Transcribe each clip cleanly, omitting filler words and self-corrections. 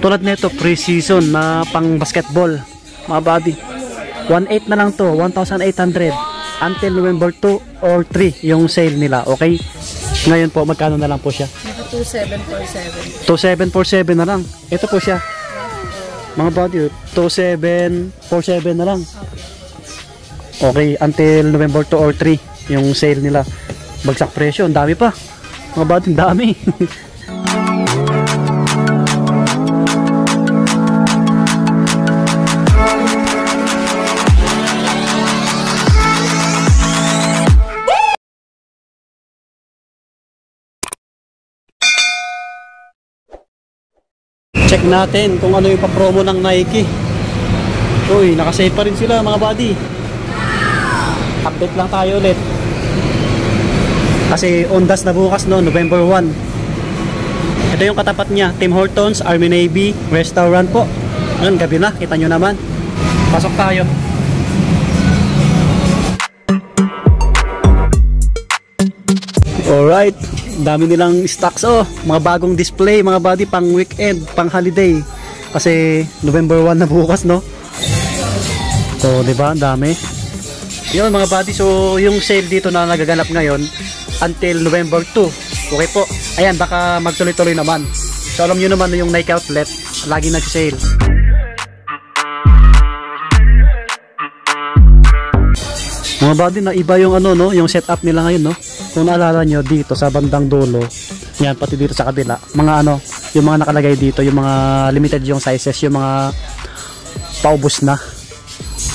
Tulad nito, pre-season na pang basketball, mga buddy. 1.8 na lang to, 1,800 until November 2 or 3 yung sale nila, okay? Ngayon po, magkano na lang po siya? 2,747. 2,747 na lang. Ito po siya. Mga buddy, 2,747 na lang. Okay, until November 2 or 3 yung sale nila. Bagsak presyo, ang dami pa. Mga buddy, ang dami. Check natin kung ano yung pa-promo ng Nike. Uy, nakasave pa rin sila mga buddy. Update lang tayo ulit. Kasi ondas na bukas no, November 1. Ito yung katapat niya, Tim Hortons, Army Navy, restaurant po. Ngayon, gabi na, kita nyo naman. Pasok tayo. Alright, dami nilang stocks mga bagong display mga buddy, pang weekend, pang holiday. Kasi November 1 na bukas no. So, di ba, ang dami. Yun mga buddy, so yung sale dito na nagaganap ngayon until November 2. Okay po. Ayan, baka magtuloy-tuloy naman. So alam nyo naman yung Nike outlet, lagi nag-sale. Mga buddy, na iba yung ano no, yung setup nila ngayon no. Kung naalala nyo dito sa bandang dulo, yan pati dito sa kabila, mga ano, yung mga nakalagay dito, yung mga limited yung sizes, yung mga paubos na.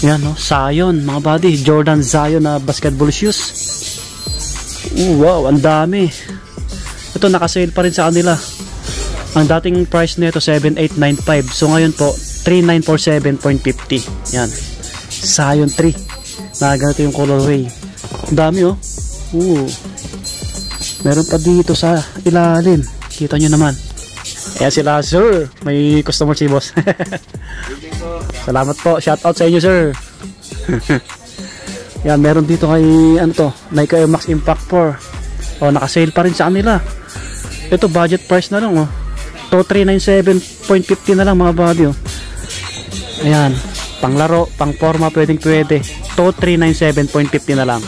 Yan no, Zion, mga buddy, Jordan Zion na basketball shoes. Wow, ang dami. Ito nakasale pa rin sa kanila. Ang dating price nito 7,895. So ngayon po 3,947.50. Yan. Zion 3. Na ganito yung colorway. Ang dami meron pa dito sa ilalim. Kita nyo naman. Ayan sila, sir. May customer si boss. Salamat po. Shout out sa inyo, sir. Yan, meron dito kay ano to, Nike Air Max Impact 4. Naka-sale pa rin sa kanila. Ito budget price na lang to 397.50 na lang mga buddy Ayan, panglaro, pang forma, pwede to 397.50 na lang.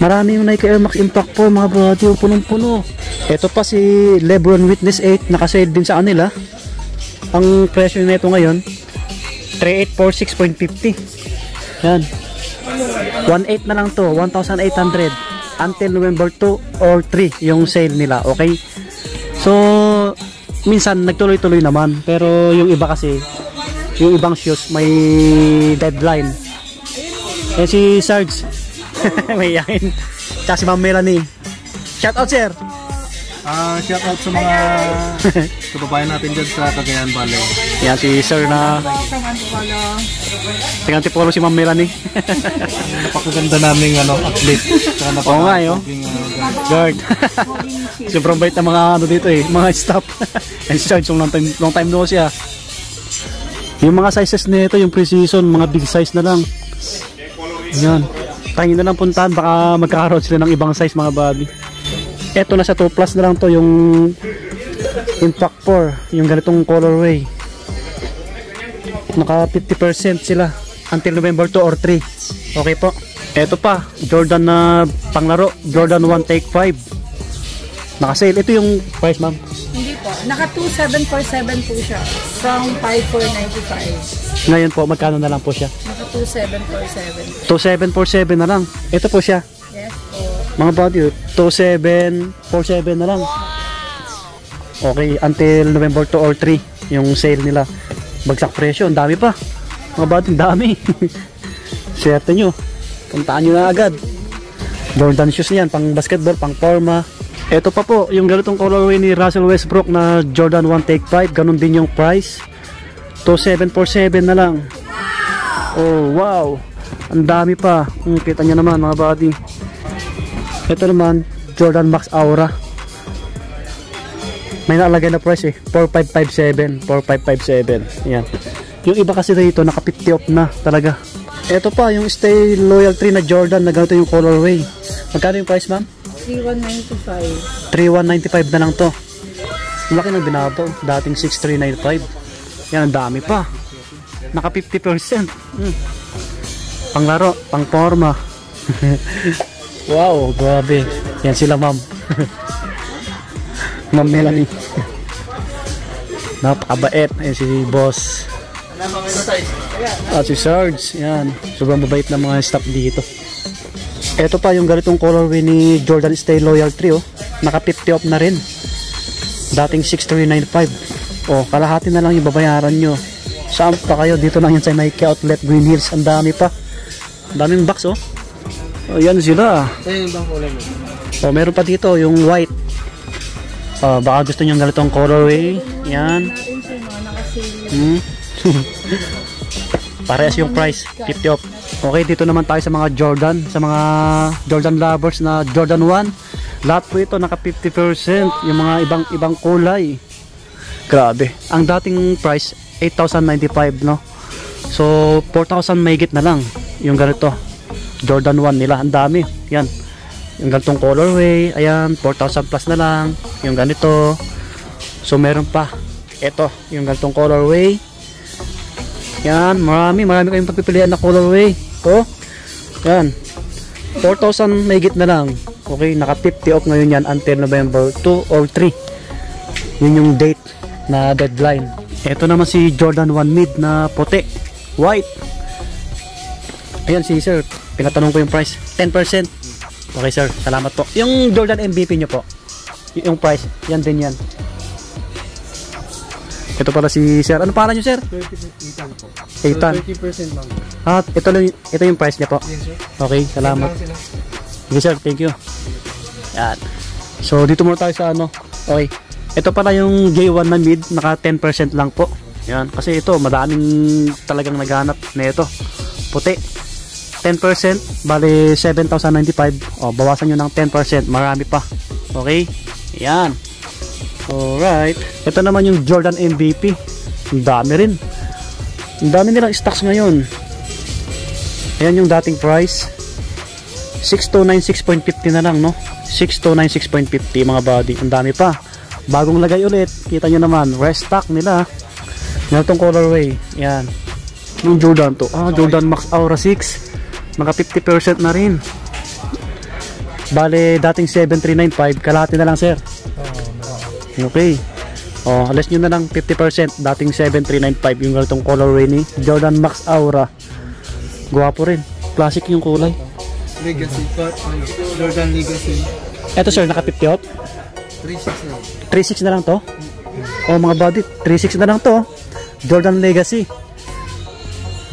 Marami yung Nike Air Max Impact 4 mga buddy, punong-puno. Ito pa si Lebron Witness 8, naka-sale din sa kanila. Ang presyo nito ngayon 3,846.50. Yan, 1.8 na lang to, 1,800 until November 2 or 3 yung sale nila, okay? So minsan nagtuloy-tuloy naman, pero yung iba kasi, yung ibang shoes may deadline. Si Sarge may yakin, tsaka si Ma'am Melanie. Shout out, sir. Shout out sa mga kababayan natin dyan sa Cagayan Valley. Yan si sir na tingnan tipolo si Ma'am Melanie. Napakaganda naming athlete. Oo nga guard. Sobrang bait na mga dito mga staff. And si Sarge, long time no siya. Yung mga sizes nito, yung pre-season, mga big size na lang. Yan, tangin na lang puntahan, baka magkakaroon sila ng ibang size mga buddy. Eto na sa 2 plus na lang to, yung Impact 4, yung ganitong colorway. Naka 50% sila until November 2 or 3. Okay po. Eto pa, Jordan na panglaro, Jordan 1 Take 5. Naka-sale. Ito yung price, ma'am? Hindi po. Naka 2,747 po siya. From 5,495. Ngayon po, magkano na lang po siya? Naka 2,747. 2,747 na lang. Ito po siya. Yes po. Mga buddy, 2,747 na lang. Okay, until November 2 or 3 yung sale nila. Bagsak presyo, ang dami pa. Mga buddy, ang dami. Swerte nyo. Puntaan nyo na agad. Jordan shoes niyan, pang basketball, pang forma. Ito pa po, yung ganitong colorway ni Russell Westbrook na Jordan 1 Take 5. Ganun din yung price. 2,747 na lang. Oh, wow. Ang dami pa. Kita nyo naman mga buddy. Ito naman, Jordan Max Aura. May nalagay na price 4,557. 4,557. Yan. Yung iba kasi dito, naka 50 off na talaga. Ito pa, yung Stay Loyal 3 na Jordan na ganito yung colorway. Magkano yung price, ma'am? 3,195. 3,195 na lang to. Laki ng binabaw. Dating 6,395. Yan, ang dami pa. Naka 50%. Panglaro, pang forma. Wow, grabe. Yan sila, ma'am. Ma'am Melanie. Napakabait. Ayan si boss. At si Sarge. Yan. Sobrang mabait na mga staff dito. Ito pa yung ganitong colorway ni Jordan Stay Loyal 3. Oh. Naka 50 off na rin. Dating 6,395. Oh, kalahati na lang yung babayaran nyo. Saan pa kayo? Dito lang yan sa Nike Outlet Green Hills. Ang dami pa. Ang daming box, oh. Oh, yan sila. Ayun bang kulay mo? Oh, meron pa dito yung white. Oh, baka gusto nyo ganitong colorway. Yan. Parehas yung price, 50 off. Okay, dito naman tayo sa mga Jordan, sa mga Jordan lovers na Jordan 1. Lahat po ito naka 50%, yung mga ibang kulay. Grabe. Ang dating price 8,095, no. So 4,000 mahigit na lang yung ganito. Jordan 1 nila, ang dami. Yan. Yung ganitong colorway, ayan, 4,000 plus na lang. Yung ganito. So meron pa. Ito, yung ganitong colorway. Yan, marami kayong pagpipilian na colorway. Oh, yan, 4,000 mahigit na lang. Okay, naka 50 off ngayon yan until November 2 or 3. Yun yung date na deadline. Ito naman si Jordan 1 mid na puti, white. Ayan si sir, pinatanong ko yung price, 10%. Okay sir, salamat po. Yung Jordan MVP nyo po, yung price, yan din yan. Ito pala si sir. Ano pangalan nyo sir? 30% po. 8 30% lang. Ah, ito yung price niya po. Yes, sir. Okay, salamat. Sige sir, thank you. Yan. So dito muna tayo sa ano. Okay. Ito pala yung J1 na mid, naka 10% lang po. Yan, kasi ito madaming talagang naghanap na ito. Puti. 10%, bali 7,095. Oh, bawasan nyo ng 10%, marami pa. Okay? Yan. Alright. Ito naman yung Jordan MVP. Ang dami rin. Ang dami nilang stocks ngayon. Ayan yung dating price. 6,296.50 na lang, no? 6,296.50 mga body. Ang dami pa. Bagong lagay ulit. Kita nyo naman. Restock nila. Yan itong colorway. Yan. Yung Jordan to. Ah, Jordan Max Aura 6. Naka 50% na rin. Bale, dating 7,395. Kalahati na lang, sir. Okay. Oh, alas nyo na lang 50%. Dating 7,395 yung ganitong colorway ni Jordan Max Aura. Guwapo rin. Classic yung kulay. Legacy. Jordan Legacy. Eto sir, naka 50 off. 3.6 na. 3.6 na lang to. Oh mga buddy, 3.6 na lang to. Jordan Legacy.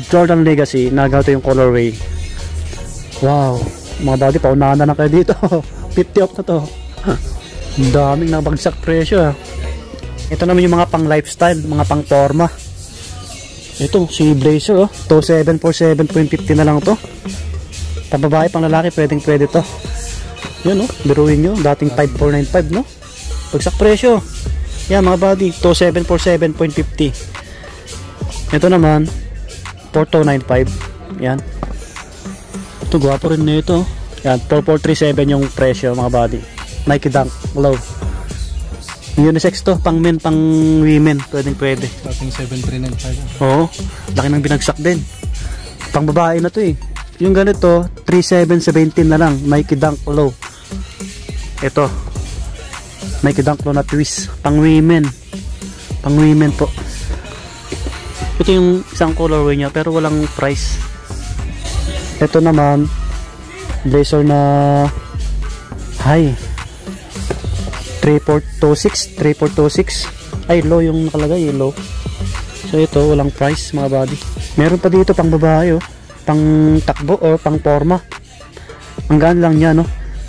Jordan Legacy. Nagato yung colorway. Wow. Mga buddy, paunahan na lang kayo dito. 50 off na to. Ang daming nabagsak presyo. Ito naman yung mga pang lifestyle, mga pang forma. Ito, si Blazer, oh. 2747.50 na lang to. Pang babae, pang lalaki, pwede to. Yun, oh. Biruin nyo. Dating 5495, no? Bagsak presyo. Yan, mga buddy. 2747.50. Ito naman, 4295. Yan. Ito, gwapo rin na ito. Yan, 4437 yung presyo, mga buddy. Nike Dunk Low. Unisex to, pang men, pang women, pwede. Dating 7,395. Oo, laki ng binagsak din. Pang babae na to eh. Yung ganito, 3,717 na lang, Nike Dunk Low. Ito, Nike Dunk Low na twist, pang women. Pang women po. Ito yung isang colorway niya, pero walang price. Ito naman, blazer na high. 3426 ay low yung nakalagay, low. So ito walang price mga buddy. Meron pa dito pang babae, oh, pang takbo o pang forma. Ang gaan lang niya, no,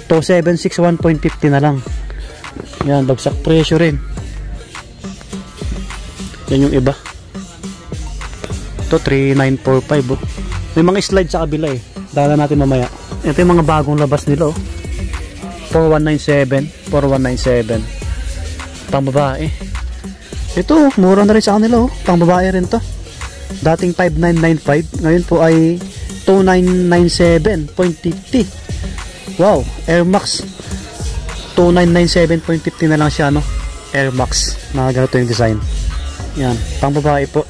2761.50 na lang. Yan, bagsak presyo rin. Yan yung iba. Ito 3945, oh. May mga slide sa kabila eh, dala natin mamaya. Ito yung mga bagong labas nila, oh. 4197 pang babae. Ito mura na rin sa kanila, oh. Pang babae rin to. Dating 5995, ngayon po ay 2997.50. Wow, Air Max 2997.50 na lang siya, no? Air Max na ganito yung design. Yan, pang babae po.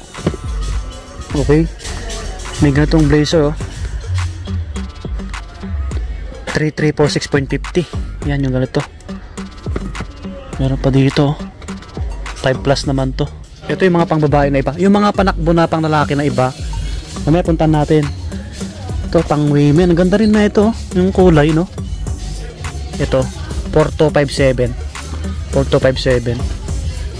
Okay. May ganitong blazer, oh. 3346.50. Yan yung ganito. Meron pa dito, 5 plus naman to. Ito yung mga pang babae na iba. Yung mga panakbo na pang lalaki na iba, mamaya puntan natin. Ito pang women. Ang ganda rin na ito, yung kulay, no. Ito 4257. 4257.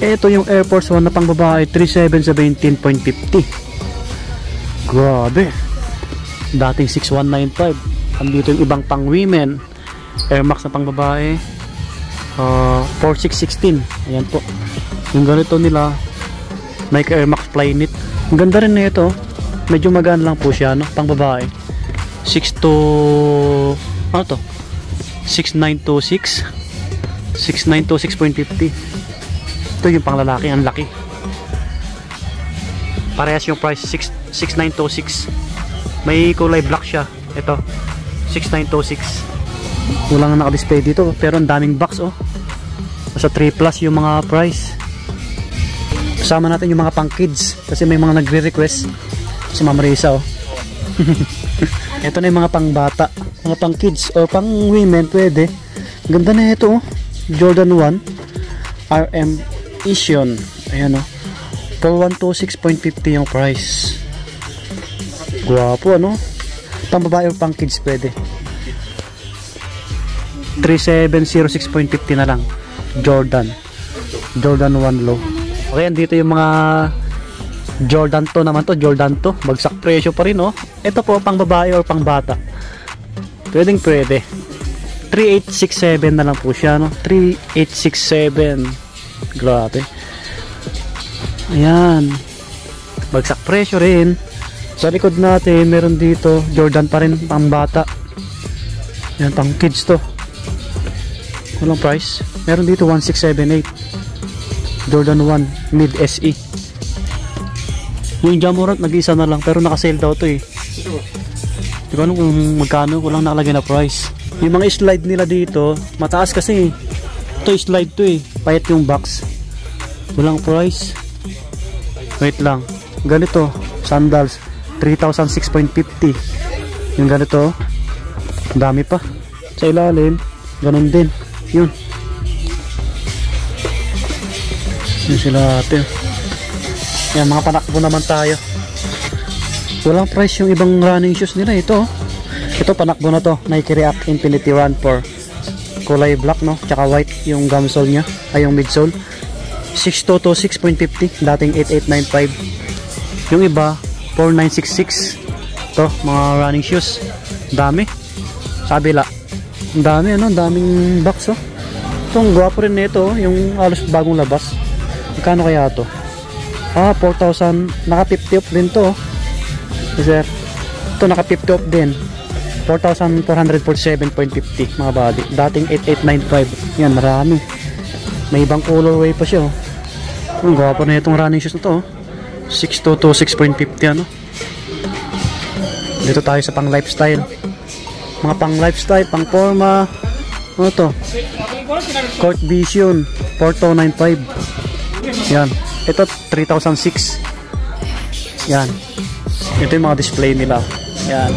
Ito yung Air Force 1 na pang babae, 3717.50. Grabe. Dating 6195. Andito yung ibang pang women. Air Max na pang babae, 4616. Ayan po. Yung ganito nila, Nike Air Max Flyknit. Ang ganda rin na ito. Medyo magaan lang po siya, no? Pang babae. 6926. 6926.50. Ito yung pang lalaki, ang laki. Parehas yung price, 6926. May kulay black siya. Ito 6926. Wala nga naka-display dito, pero ang daming box, oh. Sa 3 plus yung mga price. Kasama natin yung mga pang kids, kasi may mga nagre-request. Si Ma'am Risa, oh. Ito na yung mga pang bata, mga pang kids or pang women, pwede. Ganda na ito, oh. Jordan 1 RM Edition. Ayan, oh. 4126.50 yung price. Guwapo, ano? Pang babae o pang kids pwede. 3706.50 na lang. Jordan 1 low. Okay, andito yung mga Jordan 2 naman to. Jordan 2, bagsak presyo pa rin, oh. Ito po pang babae or pang bata. Pwedeng pwede. 3867 na lang po siya, no? 3867. Grabe. Ayan. Bagsak presyo rin. Sa likod natin, meron dito Jordan pa rin, pang bata. Yan, pang kids to. Walang price. Meron dito 1678. Jordan 1 mid SE. Yung Jamorant nag-isa na lang, pero naka-sale daw to, eh. Di ba kung magkano, walang nakalagay na price. Yung mga slide nila dito, mataas kasi. Ito slide to, eh. Payat yung box. Walang price. Wait lang. Ganito, sandals 3006.50. Yung ganito, ang dami pa. Sa ilalim, ganun din. Yun. Yun sila ate. Yan, mga panakbo naman tayo. Walang price yung ibang running shoes nila. Ito, ito panakbo na to. Nike React Infinity Run 4. Kulay black, no? Tsaka white yung gum sole nya. Ay, yung midsole. 6226.50. Dating 8895. Yung iba 4966. Ito, mga running shoes. Dami. Sabila. Ang dami, ano? Ang daming box, oh. Itong gwapo rin nito, yung halos bagong labas. Magkano kaya to? 4,000. Naka 50 off din to, oh. Yes, sir. Ito naka 50 off din. 4,447.50 mga body. Dating 8895. Yan, marami. May ibang colorway pa siya, oh. Ang gwapo na itong running shoes na to, oh. 6226.50, ano. Dito tayo sa pang lifestyle. Mga pang lifestyle, pang forma. Ano to? Court Vision 4295. Yan. Ito 3006. Yan. Ito yung mga display nila. Yan.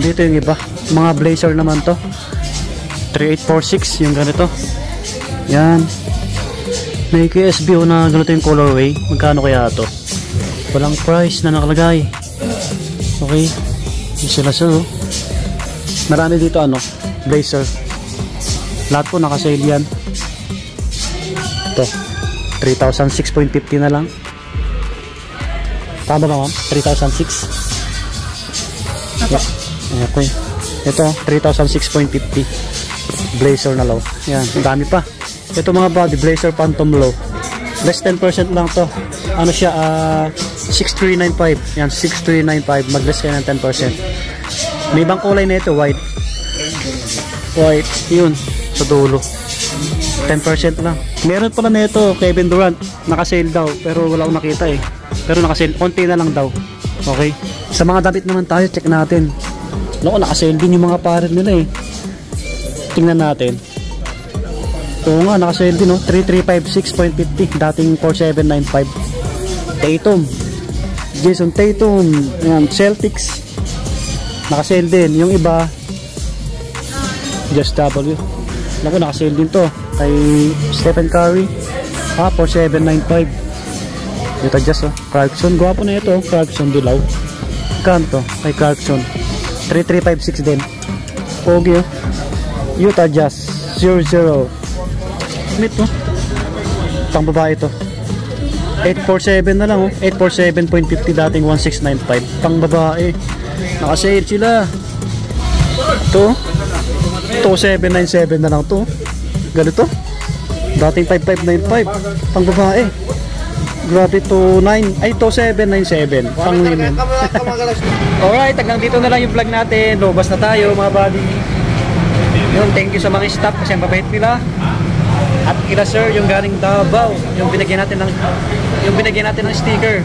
Dito yung iba. Mga blazer naman to. 3846 yung ganito. Yan. May KSB na ganito yung colorway. Magkano kaya to? Walang price na nakalagay. Okay. Yung sila sila. Marami dito, ano, blazer. Lahat po naka-sale yan. Ito 3006.50 na lang. Tama ba, ma'am? 3006. Yeah. Okay. Ito 3006.50 blazer na low. Yan, ang dami pa. Ito mga body blazer phantom low. Less 10% lang to. Ano siya, 6395. Yan, 6395. Mag-less kayo ng 10%. May ibang kulay na ito, white. White, yun, sa dulo. 10% lang. Meron pala na ito, Kevin Durant. Naka-sale daw, pero wala akong nakita, eh. Pero naka-sale, konti na lang daw. Okay. Sa mga damit naman tayo, check natin. Naku, naka-sale din yung mga pares nila, eh. Tingnan natin. Oo nga, naka-sale din, no? 3356.50. Dating 4795. Tatum. Jason Tatum. Ayan, Celtics. Naka-sale din. Yung iba, Just W. Naku, naka-sale din to. Kay Stephen Curry. 4795. Utah Jazz, oh. Clarkson. Gwapo na ito. Clarkson Dilaw. Kanto. Kay Clarkson. 3356 din. Pogi, oh. Utah Jazz. 00. Smith, oh. Pang babae ito. 847 na lang, oh. 847.50, dating 1695. Pang babae. Naka-sale sila. Ito 2797 na lang to. Ganito. Dating 5595. Pang babae. Grabe, 2797. Pang linen. Alright, hanggang dito na lang yung vlog natin. Lobas na tayo, mga buddy. Yun, thank you sa mga staff kasi ang babait nila. At kila sir, yung galing Davao, yung binigyan natin ng sticker.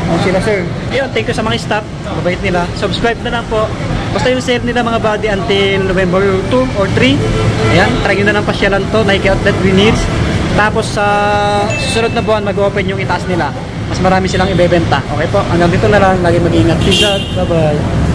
Yung sila sir. Yun, thank you sa mga staff. Mabait nila. Subscribe na lang po. Basta yung sale nila, mga buddy, until November 2 or 3. Ayan, try nyo na ng pasyalan to. Nike Outlet Greenies. Tapos sa susunod na buwan, mag-open yung itaas nila. Mas marami silang ibebenta. Okay po, hanggang dito na lang. Lagi mag-iingat. Peace out. Bye bye.